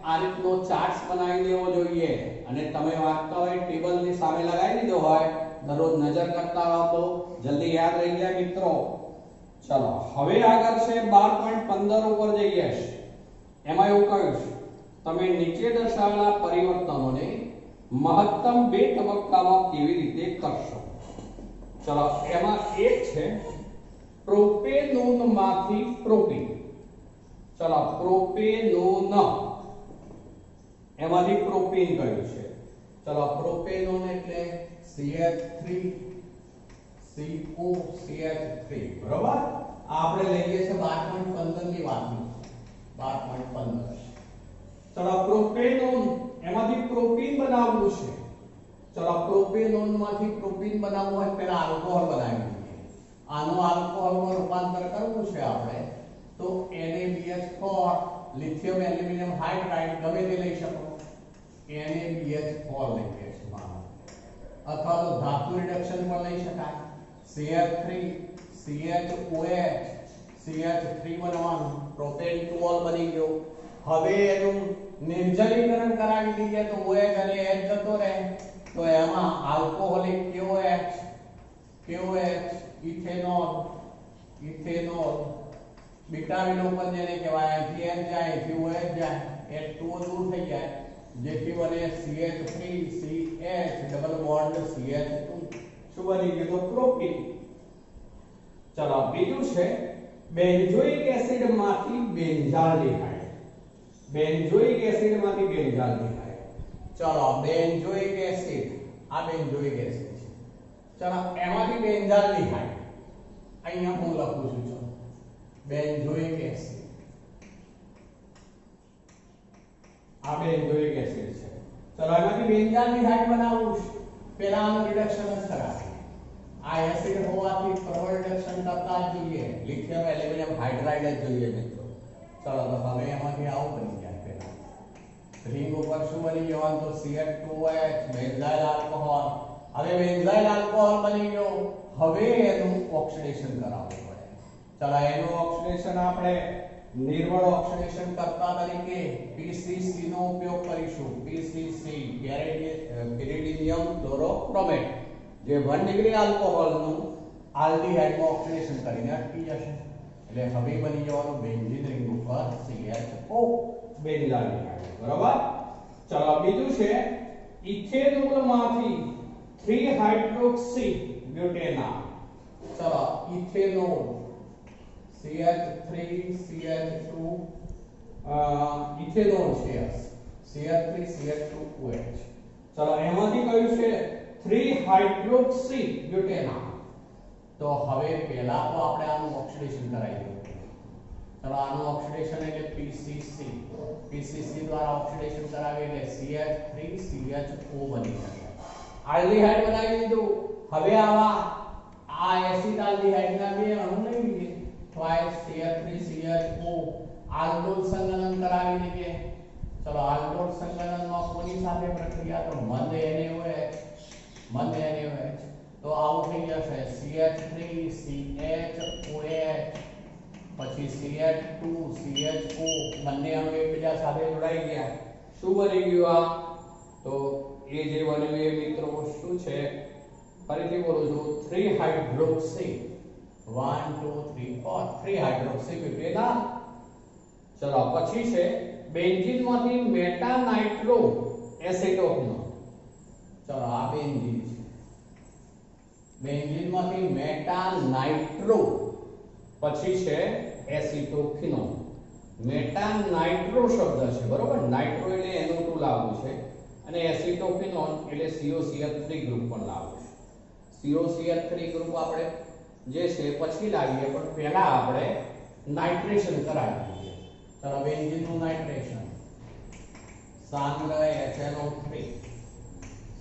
આ રીતનો ચાર્ટ્સ બનાવી દેવો જોઈએ અને તમે વાંચતા હોય ટેબલની સામે લગાવી દીધો હોય, દરરોજ નજર કરતા રહો તો જલ્દી યાદ રહી જાય મિત્રો. ચલો હવે આગળ છે 12.15 ઉપર જઈએ. એમાં એવું કહ્યું છે તમે નીચે દર્શાવેલા પરિવર્તનોને મહત્તમ 2 તબક્કામાં કેવી રીતે કરશો. ચલો એમાં એક છે પ્રોપેનોન માંથી પ્રોપીન. ચલો પ્રોપેનોન એમાંથી પ્રોપીન કયું છે. ચલો પ્રોપેનોન એટલે CH3COCH3 બરોબર. આ આપણે લઈએ છે 12.15 ની વાતની 12.15. ચલો પ્રોપેનોન એમાંથી પ્રોપીન બનાવવું છે. ચલો પ્રોપેનોન માંથી પ્રોપીન બનાવવું હોય પહેલા આલ્કોહોલ બનાવી દઈએ. આનું આલ્કોહોલમાં રૂપાંતર કરવું છે આપણે તો NaBH4 લિથિયમ એલ્યુમિનિયમ હાઇડ્રાઇડ ગમે તે લઈ શકો. NaBH4 લઈએ છે માનો, અથવા તો ધાતુ રિડક્શન પણ લઈ શકાય. CH3 CHOH CH3 બનવાનું પ્રોપેન-2-ઓલ બની ગયો. હવે એનું નિર્જલીકરણ કરાવી દઈએ તો OH અને H જતો રહે તો એમાં આલ્કોહોલિક KOH ઇથેનોલ બીટા વિલોપન જેને કહેવાય, અહીંથી H જાય અહીંથી OH જાય, H2O દૂર થઈ જાય જેથી બને CH3CH ડબલ બોન્ડ CH2. શું બની ગયું તો પ્રોપીન. ચલો બીજું છે બેન્ઝોઇક એસિડ માંથી બેન્ઝાલ્ડિહાઇડ. બેન્ઝોઇક એસિડ માંથી બેન્ઝાલ્ડિહાઇડ. ચલો બેન્ઝોઇક એસિડ, આ બેન્ઝોઇક એસિડ છે. ચલો એમાંથી બેન્ઝાલ્ડિહાઇડ અહીંયા હું લખું છું. ચલો બેન્ઝોઇક એસિડ, આ બેન્ઝોઇક એસિડ છે. ચલો એમાંથી બેન્ઝાલ્ડિહાઇડ બનાવવું છે. પહેલા આનું રિડક્શન જ કરાવીએ. આ એસિડ હોવાથી પ્રબળ રિડક્શન કરતા જ જોઈએ, લિથિયમ એલ્યુમિનિયમ હાઇડ્રાઇડ જ જોઈએ મિત્રો. ચલો તો હવે એમાંથી આવું બની જાય. પહેલા રિંગ ઉપર શું બની જવાનું તો CH2OH બેન્ઝાઇલ આલ્કોહોલ. હવે બેન્ઝાઇલ આલ્કોહોલ બની ગયો. હવે એનું ઓક્સિડેશન કરાવવું પડે. ચલો એનું ઓક્સિડેશન આપણે નિર્બળ ઓક્સિડેશન કરતા તરીકે PCC નો ઉપયોગ કરીશું. PCC પેરિડિયમ ક્લોરોક્રોમેટ જે 1 ડિગ્રી આલ્કોહોલનું આલ્ડીહાઇડમાં ઓક્સિડેશન કરીને અટકી જશે. એટલે હવે બની જવાનું બેન્ઝીન રિંગ ઉપર CHO બેન્ઝાલ્ડિહાઇડ. બરાબર. ચલો બીજું છે ઇથેનોલમાંથી 3 હાઇડ્રોક્સી બ્યુટેના. ચલો ઇથેનોલ CH3CH2 ઇથેનોલ છે CH3CH2OH. ચલો એમાંથી કયું છે 3 હાઇડ્રોક્સી બ્યુટેના. તો હવે પહેલા તો આપણે આનું ઓક્સિડેશન કરાવી દઈએ. ચલો આનું ઓક્સિડેશન એટલે PCC દ્વારા ઓક્સિડેશન કરાવીએ એટલે CH3CHO બની જશે. આલ્ડીહાઇડ બનાવી દીધું. હવે આ એસિડ આલ્ડીહાઇડ ના બે અણુ લઈ લઈએ તો આ CH3CHO આલ્ડોલ સંગલન કરાવી દઈએ. ચલો આલ્ડોલ સંગલનમાં કોની સાથે પ્રક્રિયા તો મંદ NaOH તો આવું થઈ જશે CH3CHOH પછી CH2CHO બંને અણુ એકબીજા સાથે જોડાઈ ગયા. શું બની ગયું આ તો એ જે બન્યું એ મિત્રો શું છે ફરીથી બોલું છું 3 હાઇડ્રોક્સી 1 2 3 4 3 હાઇડ્રોક્સી બ્યુટેના. ચલો પછી છે બેન્ઝીનમાંથી મેટા નાઇટ્રો એસિટોફિનોલ. ચલો આ બેન્ઝીન છે. બેન્ઝીનમાંથી મેટા નાઇટ્રો પછી છે એસિટોફિનોલ. મેટા નાઇટ્રો શબ્દ છે બરોબર. નાઇટ્રો એટલે NO2 લાવવું છે અને એસિટોફિનોલ એટલે COCH3 ગ્રુપ પણ લાવવું છે. COCH3 ગ્રુપ આપણે જે છે પછી લાવીએ પણ પહેલા આપણે નાઇટ્રેશન કરાવી દઈએ. ચલો બેન્ઝીનનું નાઇટ્રેશન સાંદ્ર HNO3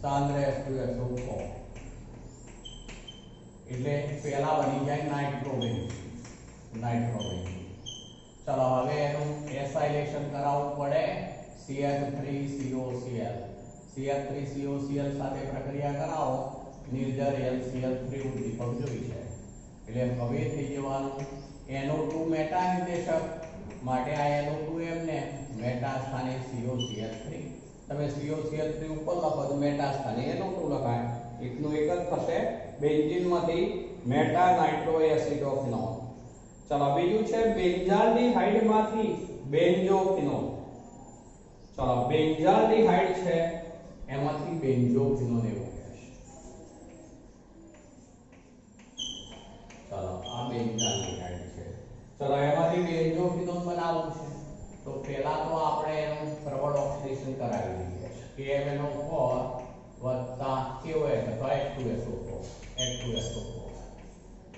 સાંદ્ર H2SO4 એટલે પહેલા બની જાય નાઇટ્રોબેન્ઝીન. ચલો હવે એનું એસાઇલેશન કરાવવું પડે CH3COCl. CH3COCl સાથે પ્રક્રિયા કરાવો નિર્જર LCl3 ઉદ્દીપક જોઈ છે. એટલે હવે થઈ જવાનું NO2 મેટા નિર્દેશક માટે આ NO2 એમને મેટા સ્થાને COCH3. તમે COCH3 ઉપર લખો તો મેટા સ્થાને NO2 લખાય. એકનું એક જ થશે. બેન્ઝીનમાંથી મેટા નાઇટ્રો એસિડોફિનોલ. ચલો બીજું છે બેન્ઝાલ્ડિહાઇડમાંથી બેન્ઝોફિનોલ. ચલો બેન્ઝાલ્ડિહાઇડ છે એમાંથી બેન્ઝોફિનોલ એવું કહેશે. ચલો આ બેન્ઝાલ્ડિહાઇડ છે. ચલો એમાંથી બેન્ઝોફિનોલ બનાવવું છે તો પહેલા તો આપણે એનું પ્રબળ ઓક્સિડેશન કરાવી દઈએ છીએ. KMnO4 વત્તા KOH અથવા H2SO4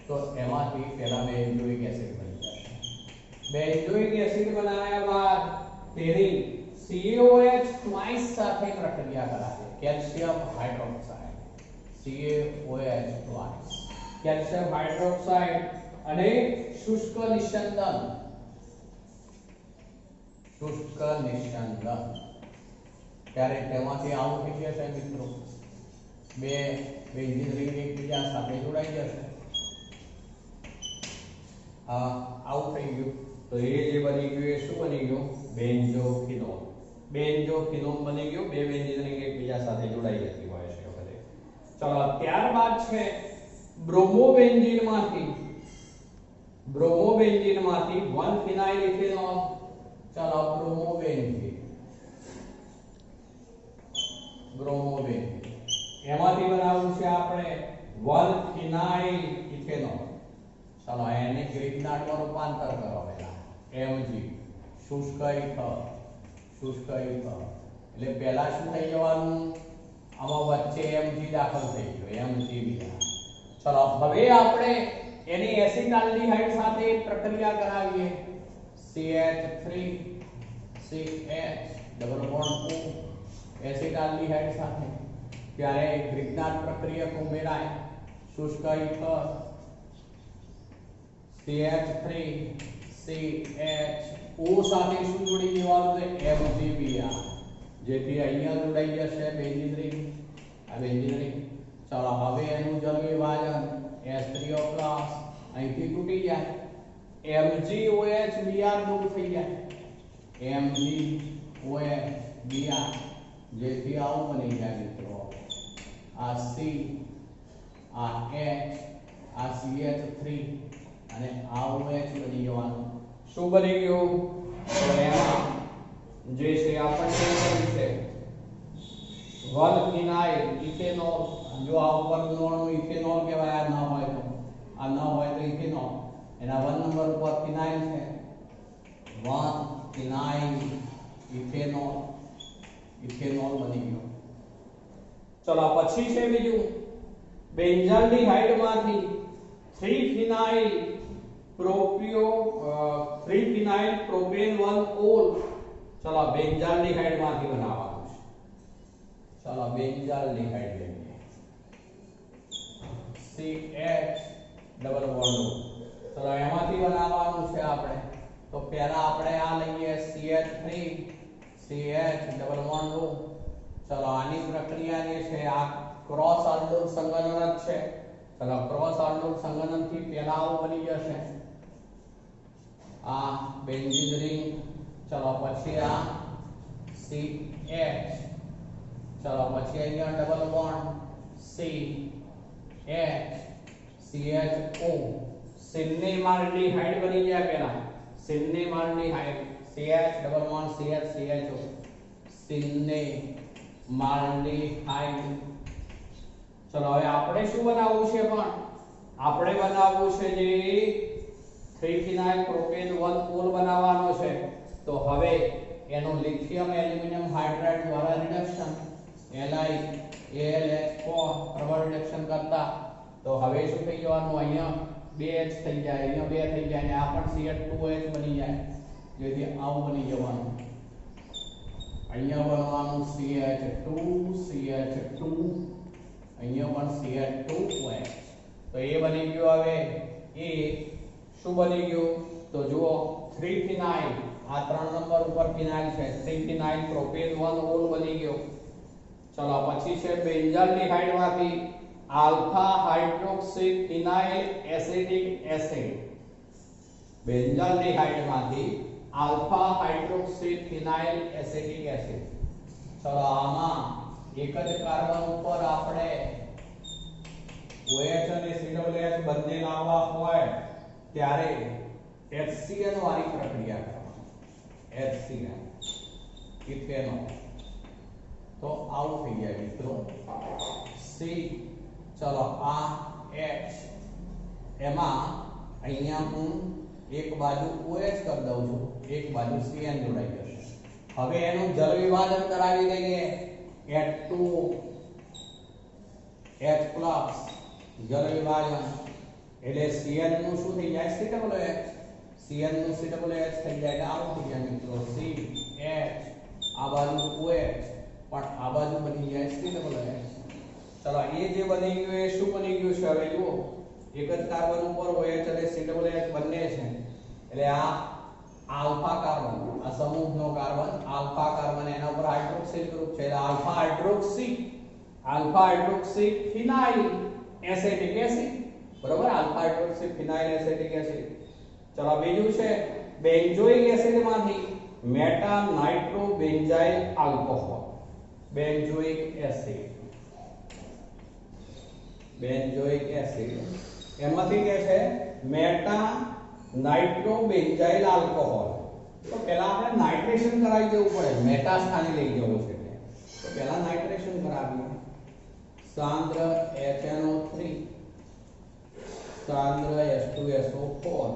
તો એમાંથી પહેલા બેન્ઝોઇક એસિડ બની જશે. બેન્ઝોઇક એસિડ બનાવ્યા બાદ તેની COH ટ્વાઇસ સાથે પ્રક્રિયા કરાશે. Calcium hydroxide COH twice calcium hydroxide અને શુષ્ક નિસ્યંદન ત્યારે તેમાંથી આવું થઈ જશે મિત્રો. બે બેન્ઝીન રિંગ એકબીજા સાથે જોડાઈ જશે. આવું થઈ ગયું તો એ જે બની ગયું એ શું બની ગયું? બેન્ઝોફિનોલ. બેન્ઝોફિનોલ બની ગયું. બે બેન્ઝીન રિંગ એકબીજા સાથે જોડાઈ જતી હોય છે વખતે. ચલો ત્યારબાદ છે બ્રોમોબેન્ઝીનમાંથી 1 ફિનાઇલ ઇથેનોલ. ચલો બ્રોમોબેન્ઝીન એમાંથી બનાવવું છે આપણે 1 ફિનાઇલ ઇથેનોલ. ચલો એને ગ્રીક નાટમાં રૂપાંતર કરો પહેલા. Mg શુષ્ક ઇથર એટલે પહેલા શું થઈ જવાનું? આમાં વચ્ચે Mg દાખલ થઈ ગયો. Mg બીજા. ચલો હવે આપણે એની એસિટાલ્ડિહાઇડ સાથે પ્રક્રિયા કરાવીએ. CH3 CH double bond O એસિટાલ્ડિહાઇડ સાથે. ત્યારે ગ્રિગ્નાટ પ્રક્રિયક ઉમેરાય. શુષ્ક ઇથર CH3 CHO સાથે શું જોડી દેવાનું છે? MgBr. જેથી અહીંયા જોડાઈ જશે બેન્ઝીન રિંગ. આ બેન્ઝીન રિંગ. ચલો હવે એનું જલ વિભાજન H3O+ અહીંથી તૂટી જાય. MgOH દૂર થઈ જાય. MgOH જેથી આવું બની જાય મિત્રો. આ C આ H આ CH3 અને આ OH બની જવાનું. શું બની ગયું? તો એમાં જે છે આપણને કહ્યું છે 1 ફિનાઇલ ઇથેનોલ. જો આ ઉપરનું અણુ ઇથેનોલ કહેવાય. આ ન હોય તો ઇથેનોલ. એના 1 નંબર ઉપર ફિનાઇલ છે. 1 ફિનાઇલ ઇથેનોલ બની ગયો. ચલો પછી છે બીજું બેન્ઝાલ્ડિહાઇડમાંથી 3 ફિનાઇલ પ્રોપેન 1 ઓલ. ચલો બેન્ઝાલ્ડિહાઇડમાંથી બનાવવાનું છે. ચલો બેન્ઝાલ્ડિહાઇડ લઈએ. CH double bond. ચલો એમાંથી બનાવવાનું છે આપણે. તો પહેલા આપણે આ લઈએ CH3 CH double bond O. ચલો આની પ્રક્રિયા જે છે આ ક્રોસ આલ્ડોલ સંગનન જ છે. ચલો ક્રોસ આલ્ડોલ સંગનનથી પહેલા આવું બની જશે. આ બેન્ઝીન રિંગ. ચલો પછી આ CH. ચલો પછી અહીંયા ડબલ બોન્ડ CH CHO. સિન્નેમાલ્ડિહાઇડ બની જાય પહેલા. સિન્નેમાલ્ડિહાઇડ CH double bond CH CHO સિન્નેમાલ્ડિહાઇડ. ચલો હવે આપણે શું બનાવવું છે? પણ આપણે બનાવવું છે જે 3 ફિનાઇલ પ્રોપેન 1 ઓલ બનાવવાનો છે. તો હવે એનું લિથિયમ એલ્યુમિનિયમ હાઇડ્રાઇડ દ્વારા રિડક્શન LiAlH4 પ્રબળ રિડક્શન કરતા તો હવે શું થઈ જવાનું? અહીંયા 2H થઈ જાય, અહીંયા 2 થઈ જાય અને આ પણ CH2OH બની જાય. જેથી આવું બની જવાનું. અહીંયા બનવાનું CH2 અહીંયા પણ CH2OH. તો એ બની ગયું. હવે એ શું બની ગયું? તો જુઓ 3 ફિનાઇલ. આ 3 નંબર ઉપર ફિનાઇલ છે. 3 ફિનાઇલ પ્રોપેન 1 ઓલ બની ગયો. ચલો પછી છે બેન્ઝાલ્ડિહાઇડમાંથી આલ્ફા હાઇડ્રોક્સી ફિનાઇલ એસિટિક એસિડ. બેન્ઝાલ્ડિહાઇડમાંથી આલ્ફા હાઇડ્રોક્સી ફિનાઇલ એસિટિક એસિડ. ચલો આમાં એક જ કાર્બન ઉપર આપણે OH અને COOH બંને લાવવા હોય ત્યારે HCl વાળી પ્રક્રિયા કરવાની. HCl ethanol. તો આવું થઈ જાય મિત્રો. C ચલો આ H એમાં અહીંયા હું એક બાજુ OH કરી દઉં છું, એક બાજુ Cn જોડાઈ જશે. હવે એનું જલ વિભાજન કરાવી દઈએ. H2 H+ જલ વિભાજન એટલે Cn નું શું થઈ જાય? COOH. Cn નું COOH થઈ જાય એટલે આવું થઈ જાય મિત્રો. CH આ બાજુ OH પણ આ બાજુ બની જાય COOH. ચલો એ જે બની ગયું એ શું બની ગયું છે હવે જુઓ. એક જ કાર્બન ઉપર OH અને COOH બંને છે એટલે આ આલ્ફા કાર્બન, આ સમૂહનો કાર્બન આલ્ફા કાર્બન, એના ઉપર હાઇડ્રોક્સિલ ગ્રુપ છે એટલે આલ્ફા હાઇડ્રોક્સી ફિનાઇલ એસિટિક એસિડ. બરોબર, આલ્ફા હાઇડ્રોક્સી ફિનાઇલ એસિટિક એસિડ. ચલો બીજું છે બેન્ઝોઇક એસિડ માંથી meta nitro benzyl alcohol. Benzoic acid એમાંથી કે છે મેટા નાઇટ્રો બેન્ઝાઇલ આલ્કોહોલ. તો પહેલા આપણે નાઇટ્રેશન કરાવી દેવું પડે, મેટા સ્થાને લઈ જવું છે એટલે. તો પહેલા નાઇટ્રેશન કરાવીએ. સાંદ્ર HNO3 સાંદ્ર H2SO4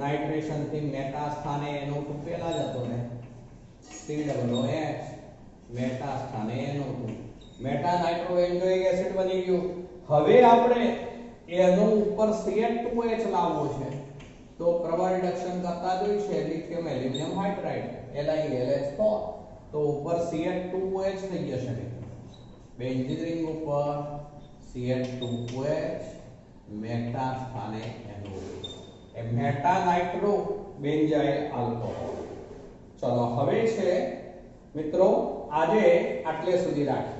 નાઇટ્રેશન થી મેટા સ્થાને NO2 પહેલા જતો રહે. COOH મેટા સ્થાને NO2 meta nitro benzoic acid બની ગયું. હવે આપણે એનો ઉપર CH2OH લાવવો છે તો પ્રબળ રિડક્શન કરતા જોઈ છે લિથિયમ એલ્યુમિનિયમ હાઇડ્રાઇડ LiLH4 તો ઉપર CH2OH થઈ જશે. બેન્ઝીન રિંગ ઉપર CH2OH મેટા સ્થાને NO2 એ મેટા નાઇટ્રો બેન્ઝાઇલ આલ્કોહોલ. ચલો હવે છે મિત્રો આજે આટલે સુધી રાખીએ.